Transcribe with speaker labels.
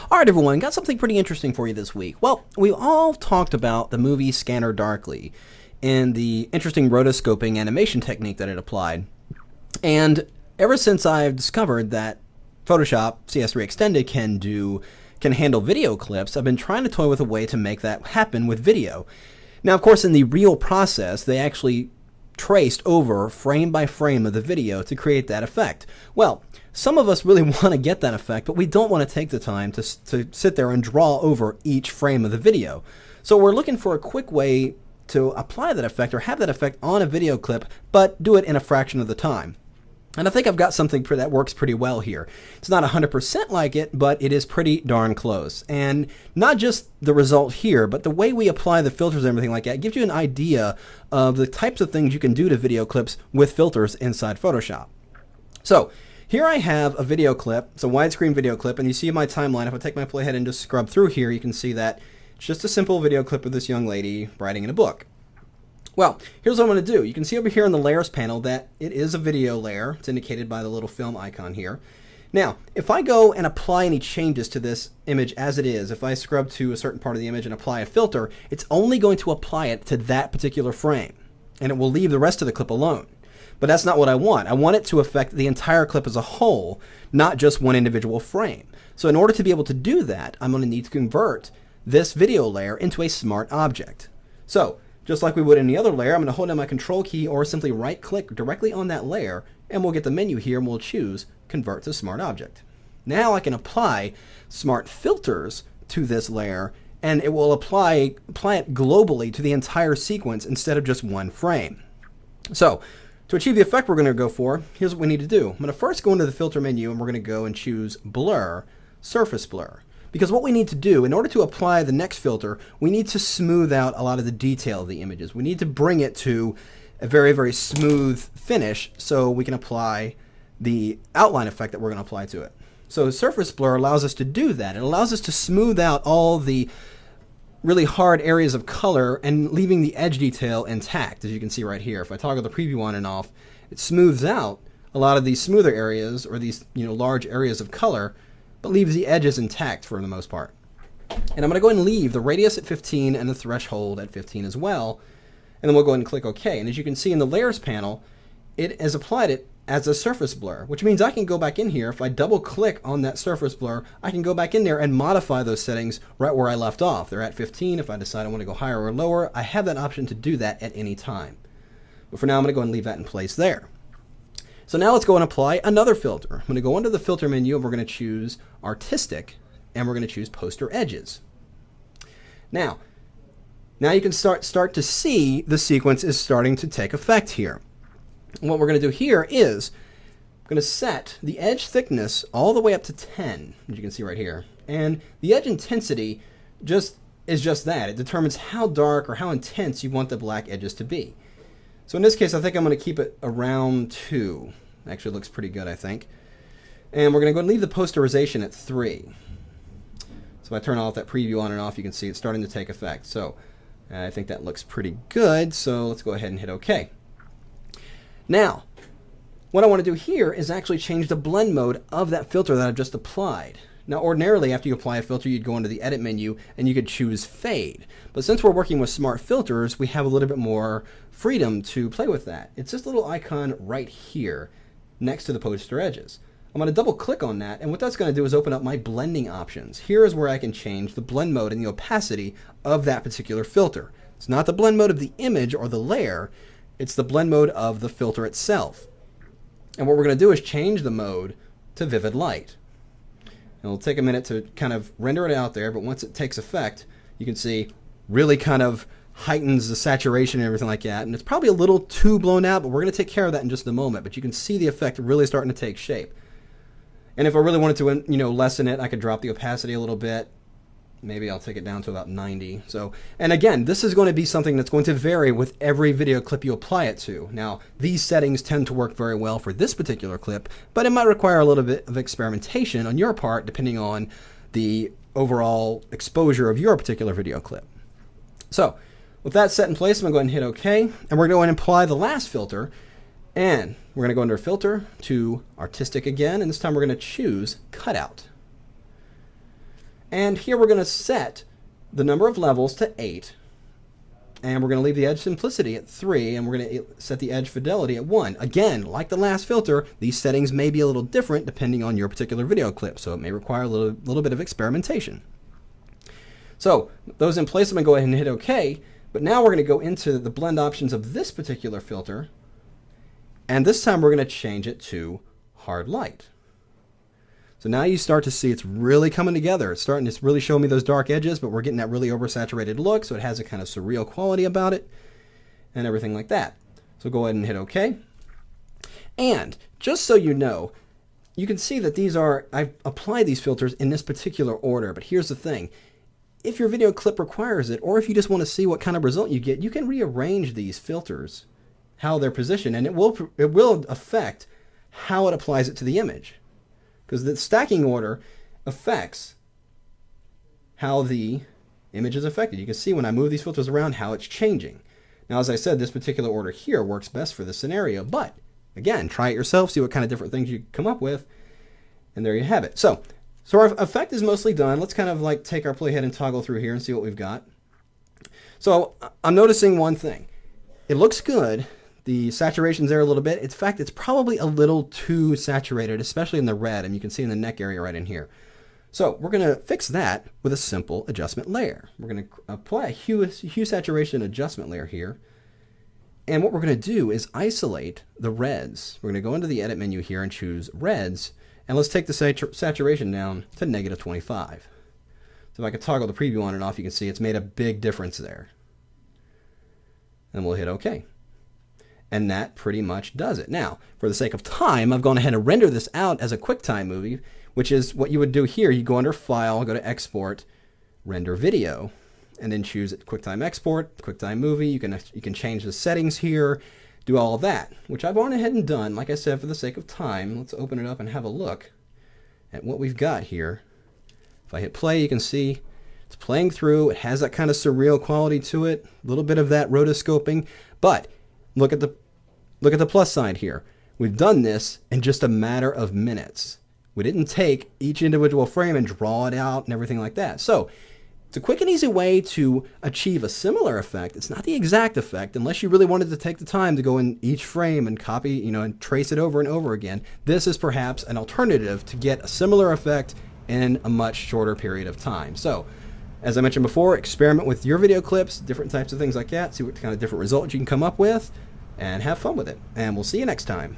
Speaker 1: All right, everyone, got something pretty interesting for you this week. Well, we all talked about the movie Scanner Darkly and the interesting rotoscoping animation technique that it applied. And ever since I've discovered that Photoshop CS3 Extended can handle video clips, I've been trying to toy with a way to make that happen with video. Now, of course, in the real process, they actually traced over frame by frame of the video to create that effect. Well, some of us really want to get that effect, but we don't want to take the time to sit there and draw over each frame of the video. So we're looking for a quick way to apply that effect or have that effect on a video clip, but do it in a fraction of the time. And I think I've got something that works pretty well here. It's not 100% like it, but it is pretty darn close. And not just the result here, but the way we apply the filters and everything like that gives you an idea of the types of things you can do to video clips with filters inside Photoshop. So here I have a video clip. It's a widescreen video clip, and you see my timeline. If I take my playhead and just scrub through here, you can see that it's just a simple video clip of this young lady writing in a book. Well, here's what I'm going to do. You can see over here in the layers panel that it is a video layer. It's indicated by the little film icon here. Now, if I go and apply any changes to this image as it is, if I scrub to a certain part of the image and apply a filter, it's only going to apply it to that particular frame, and it will leave the rest of the clip alone. But that's not what I want. I want it to affect the entire clip as a whole, not just one individual frame. So in order to be able to do that, I'm going to need to convert this video layer into a smart object. So just like we would any other layer, I'm going to hold down my control key or simply right click directly on that layer, and we'll get the menu here and we'll choose Convert to Smart Object. Now I can apply smart filters to this layer, and it will apply it globally to the entire sequence instead of just one frame. So to achieve the effect we're going to go for, here's what we need to do. I'm going to first go into the filter menu and we're going to go and choose Blur, Surface Blur. Because what we need to do, in order to apply the next filter, we need to smooth out a lot of the detail of the images. We need to bring it to a very, very smooth finish so we can apply the outline effect that we're going to apply to it. So Surface Blur allows us to do that. It allows us to smooth out all the really hard areas of color and leaving the edge detail intact, as you can see right here. If I toggle the preview on and off, it smooths out a lot of these smoother areas or these large areas of color, but leaves the edges intact for the most part. And I'm going to go ahead and leave the radius at 15 and the threshold at 15 as well, and then we'll go ahead and click OK. And as you can see in the layers panel, it has applied it as a surface blur, which means I can go back in here. If I double click on that surface blur, I can go back in there and modify those settings right where I left off. They're at 15. If I decide I want to go higher or lower, I have that option to do that at any time. But for now, I'm going to go ahead and leave that in place there. So now let's go and apply another filter. I'm going to go under the filter menu and we're going to choose Artistic, and we're going to choose Poster Edges. Now you can start to see the sequence is starting to take effect here. And what we're going to do here is I'm going to set the edge thickness all the way up to 10, as you can see right here. And the edge intensity is just that. It determines how dark or how intense you want the black edges to be. So in this case, I think I'm going to keep it around 2. Actually, it looks pretty good, I think. And we're going to go and leave the posterization at 3. So if I turn off that preview on and off, you can see it's starting to take effect. So I think that looks pretty good. So let's go ahead and hit OK. Now, what I want to do here is actually change the blend mode of that filter that I've just applied. Now, ordinarily, after you apply a filter, you'd go into the Edit menu and you could choose Fade. But since we're working with smart filters, we have a little bit more freedom to play with that. It's this little icon right here next to the poster edges. I'm going to double click on that, and what that's going to do is open up my blending options. Here is where I can change the blend mode and the opacity of that particular filter. It's not the blend mode of the image or the layer, it's the blend mode of the filter itself. And what we're going to do is change the mode to Vivid Light. And it'll take a minute to kind of render it out there, but once it takes effect, you can see really kind of heightens the saturation and everything like that. And it's probably a little too blown out, but we're going to take care of that in just a moment. But you can see the effect really starting to take shape. And if I really wanted to, lessen it, I could drop the opacity a little bit. Maybe I'll take it down to about 90. So, and again, this is going to be something that's going to vary with every video clip you apply it to. Now, these settings tend to work very well for this particular clip, but it might require a little bit of experimentation on your part, depending on the overall exposure of your particular video clip. So, with that set in place, I'm going to go ahead and hit OK, and we're going to go ahead and apply the last filter, and we're going to go under Filter to Artistic again, and this time we're going to choose Cutout. And here we're going to set the number of levels to 8. And we're going to leave the edge simplicity at 3, and we're going to set the edge fidelity at 1. Again, like the last filter, these settings may be a little different depending on your particular video clip, so it may require a little bit of experimentation. So, those in place, I'm going to go ahead and hit OK, but now we're going to go into the blend options of this particular filter, and this time we're going to change it to hard light. So now you start to see it's really coming together. It's starting to really show me those dark edges, but we're getting that really oversaturated look, so it has a kind of surreal quality about it and everything like that. So go ahead and hit OK. And just so you know, you can see that these are, I've applied these filters in this particular order, but here's the thing. If your video clip requires it, or if you just want to see what kind of result you get, you can rearrange these filters, how they're positioned, and it will affect how it applies it to the image. Because the stacking order affects how the image is affected. You can see when I move these filters around how it's changing. Now, as I said, this particular order here works best for this scenario. But, again, try it yourself, see what kind of different things you come up with, and there you have it. So our effect is mostly done. Let's kind of like take our playhead and toggle through here and see what we've got. So I'm noticing one thing. It looks good. The saturation's there a little bit. In fact, it's probably a little too saturated, especially in the red, and you can see in the neck area right in here. So we're going to fix that with a simple adjustment layer. We're going to apply a hue saturation adjustment layer here. And what we're going to do is isolate the reds. We're going to go into the edit menu here and choose reds. And let's take the saturation down to -25. So if I could toggle the preview on and off, you can see it's made a big difference there. And we'll hit OK. And that pretty much does it. Now, for the sake of time, I've gone ahead and rendered this out as a QuickTime movie, which is what you would do here. You go under File, go to Export, Render Video, and then choose QuickTime Export, QuickTime Movie. You can change the settings here, do all of that, which I've gone ahead and done. Like I said, for the sake of time, let's open it up and have a look at what we've got here. If I hit play, you can see it's playing through. It has that kind of surreal quality to it, a little bit of that rotoscoping, but look at the plus side here. We've done this in just a matter of minutes. We didn't take each individual frame and draw it out and everything like that. So it's a quick and easy way to achieve a similar effect. It's not the exact effect unless you really wanted to take the time to go in each frame and copy, and trace it over and over again. This is perhaps an alternative to get a similar effect in a much shorter period of time. So, as I mentioned before, experiment with your video clips, different types of things like that, see what kind of different results you can come up with, and have fun with it. And we'll see you next time.